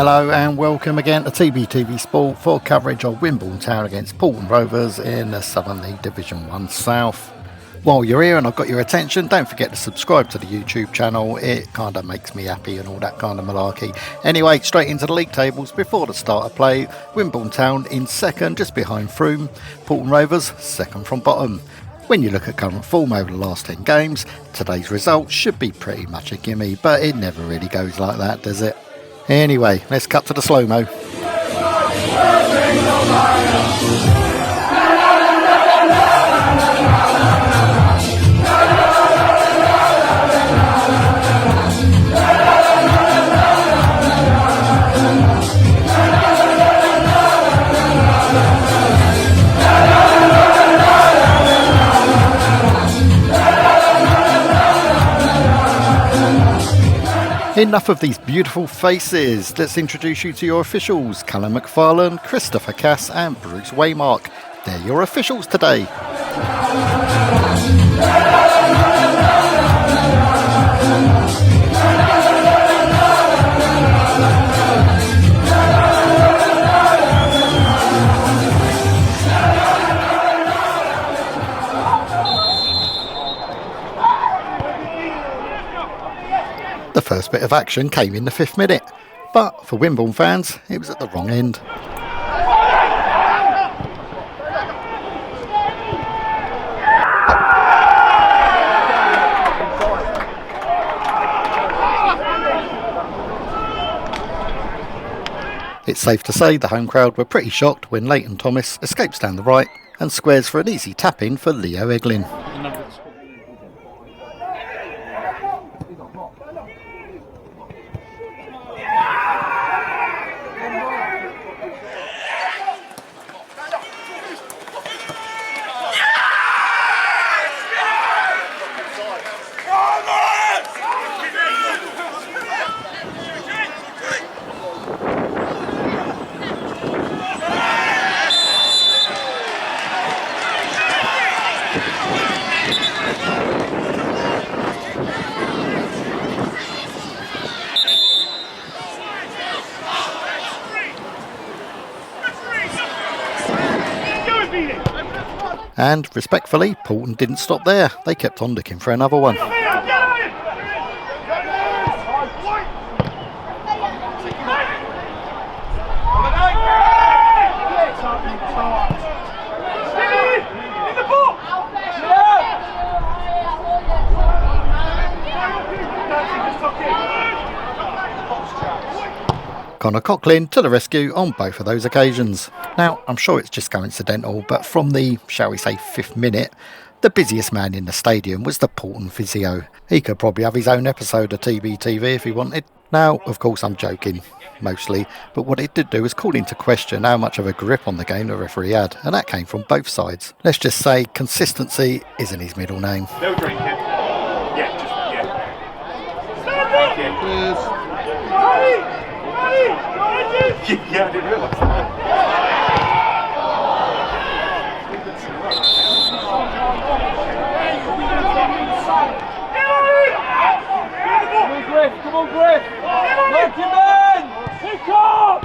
Hello and welcome again to TBTVSport for coverage of Wimborne Town against Paulton Rovers in the Southern League Division 1 South. While you're here and I've got your attention, don't forget to subscribe to the YouTube channel. It kind of makes me happy and all that kind of malarkey. Anyway, straight into the league tables before the start of play. Wimborne Town in second, just behind Frome. Paulton Rovers second from bottom. When you look at current form over the last 10 games, today's result should be pretty much a gimme, but it never really goes like that, does it? Anyway, let's cut to the slow-mo. Enough of these beautiful faces. Let's introduce you to your officials, Callum McFarlane, Christopher Cass and Bruce Waymark. They're your officials today. The first bit of action came in the 5th minute, but for Wimborne fans, it was at the wrong end. It's safe to say the home crowd were pretty shocked when Leighton Thomas escapes down the right and squares for an easy tap-in for Leo Eglin. And respectfully, Paulton didn't stop there. They kept on looking for another one. Connor Coughlin to the rescue on both of those occasions. Now, I'm sure it's just coincidental, but from the, shall we say, 5th minute, the busiest man in the stadium was the Paulton physio. He could probably have his own episode of TBTV if he wanted. Now, of course, I'm joking, mostly, but what it did do was call into question how much of a grip on the game the referee had, and that came from both sides. Let's just say consistency isn't his middle name. No drinking. Yeah, just, yeah. Yeah, I didn't realise that. Come on, Griff! Knock him in! Pick up!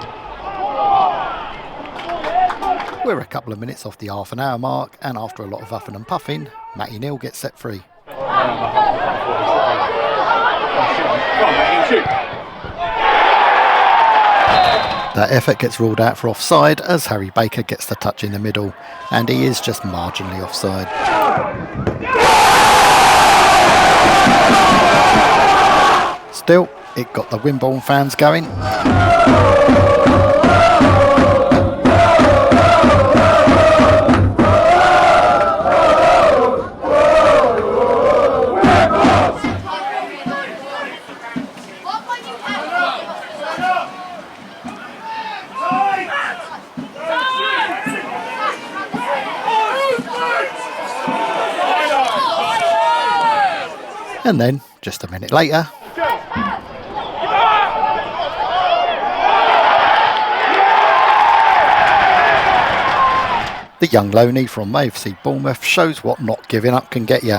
We're a couple of minutes off the half an hour mark, and after a lot of huffing and puffing, Matty Neal gets set free. That effort gets ruled out for offside as Harry Baker gets the touch in the middle, and he is just marginally offside. Still, it got the Wimborne fans going. And then, just a minute later, the young loanee from AFC Bournemouth shows what not giving up can get you.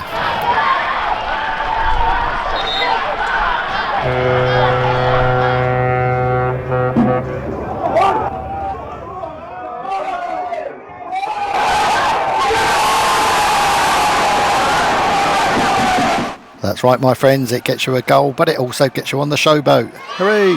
That's right, my friends, it gets you a goal, but it also gets you on the showboat. Hooray!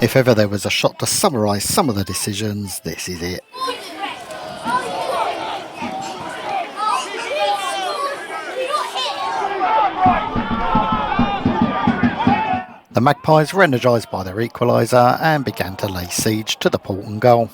If ever there was a shot to summarise some of the decisions, this is it. The Magpies were energised by their equaliser and began to lay siege to the Paulton goal.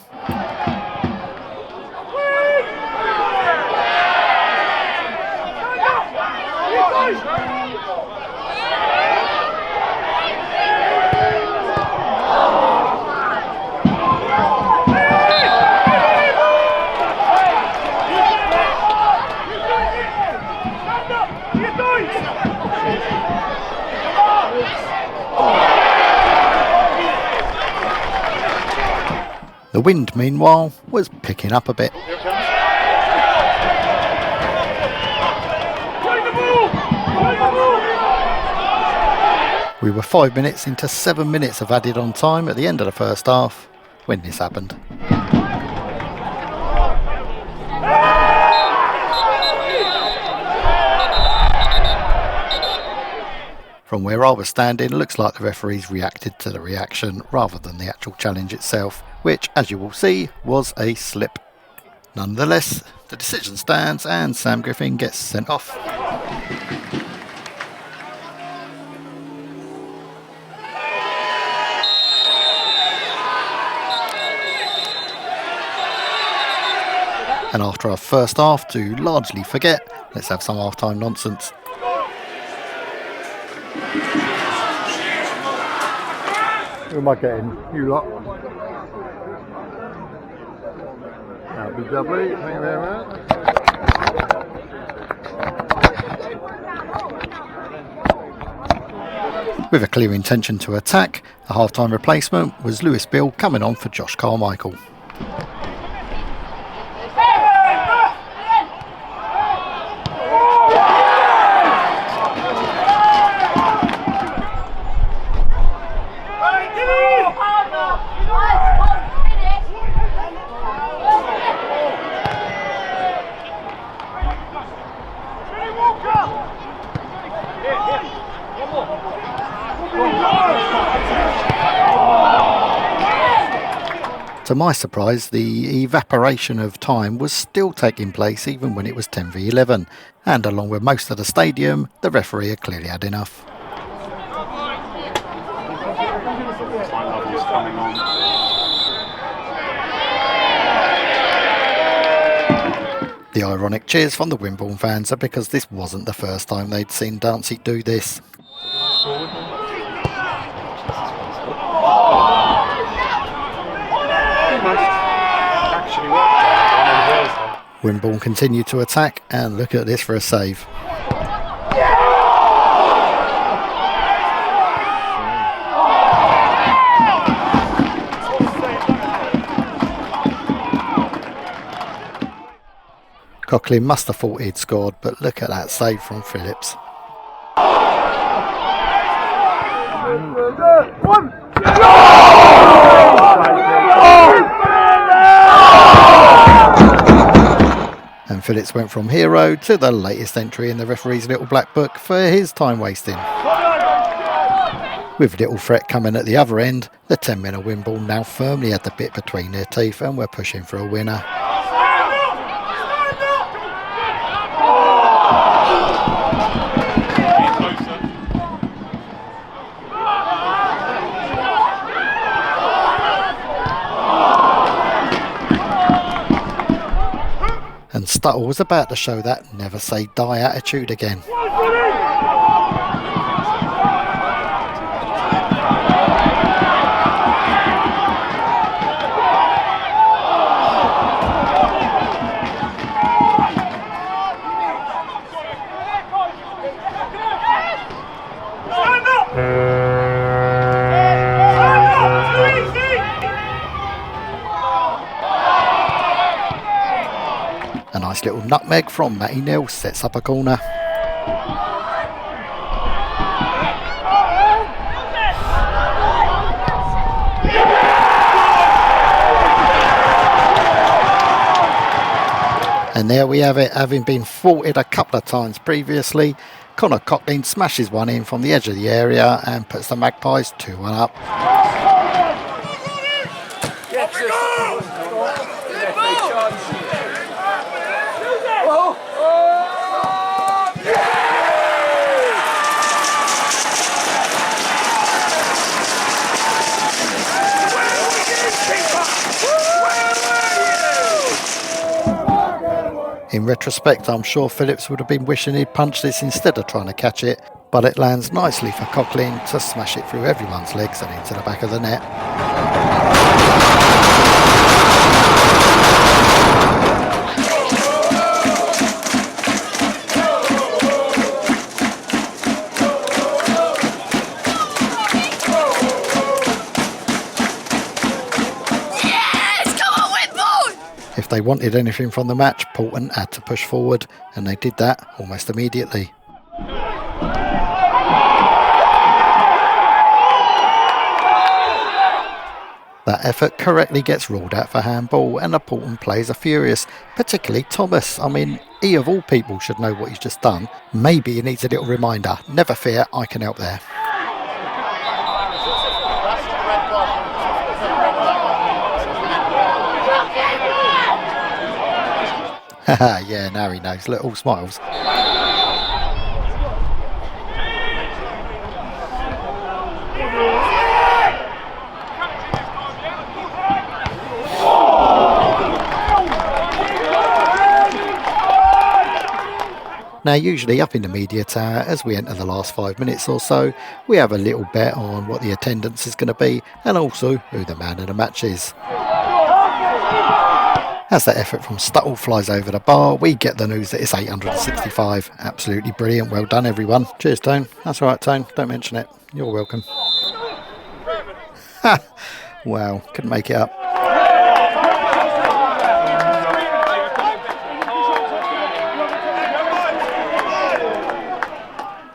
The wind, meanwhile, was picking up a bit. We were 5 minutes into 7 minutes of added on time at the end of the first half when this happened. From where I was standing, looks like the referees reacted to the reaction rather than the actual challenge itself, which, as you will see, was a slip. Nonetheless, the decision stands and Sam Griffin gets sent off. And after our first half to largely forget, let's have some half-time nonsense. Who am I getting? You lot. That'll be lovely. Thank you very much. With a clear intention to attack, the half-time replacement was Lewis Bill coming on for Josh Carmichael. To my surprise, the evaporation of time was still taking place even when it was 10v11, and along with most of the stadium, the referee had clearly had enough. The ironic cheers from the Wimborne fans are because this wasn't the first time they'd seen Dancy do this. Wimborne continued to attack, and look at this for a save. Coughlin must have thought he'd scored, but look at that save from Phillips. And Phillips went from hero to the latest entry in the referee's little black book for his time wasting. With little threat coming at the other end, the 10 men of Wimborne now firmly had the bit between their teeth and were pushing for a winner. And Stuttle was about to show that never say die attitude again. Nice little nutmeg from Matty Neal sets up a corner. And there we have it, having been faulted a couple of times previously. Connor Coughlin smashes one in from the edge of the area and puts the Magpies 2-1 up. In retrospect, I'm sure Phillips would have been wishing he'd punched this instead of trying to catch it, but it lands nicely for Coughlin to smash it through everyone's legs and into the back of the net. If they wanted anything from the match, Paulton had to push forward, and they did that almost immediately. That effort correctly gets ruled out for handball, and the Paulton players are furious, particularly Thomas. I mean, he of all people should know what he's just done. Maybe he needs a little reminder. Never fear, I can help there. Yeah, now he knows. Little smiles. Now, usually up in the media tower, as we enter the last 5 minutes or so, we have a little bet on what the attendance is going to be and also who the man of the match is. As that effort from Stuttle flies over the bar, we get the news that it's 865. Absolutely brilliant. Well done, everyone. Cheers, Tone. That's all right, Tone. Don't mention it. You're welcome. Ha! Wow, couldn't make it up.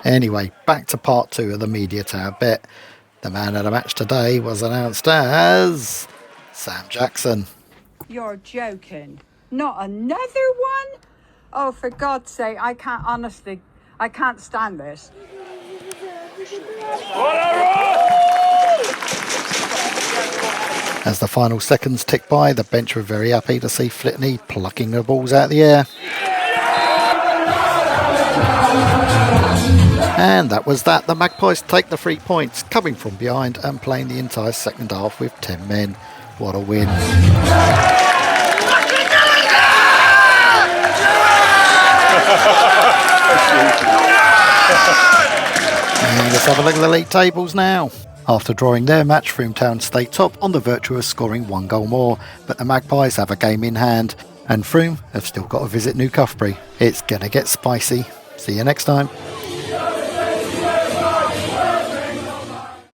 Anyway, back to part 2 of the media tower bet. The man of the match today was announced as Sam Jackson. You're joking. Not another one? Oh, for God's sake, I can't stand this. As the final seconds tick by, the bench were very happy to see Flitney plucking the balls out of the air. And that was that. The Magpies take the 3 points, coming from behind and playing the entire second half with 10 men. What a win. And let's have a look at the league tables now. After drawing their match, Frome stay top on the virtue of scoring 1 goal more, but the Magpies have a game in hand, and Frome have still got to visit New Cuthbury. It's gonna get spicy. See you next time.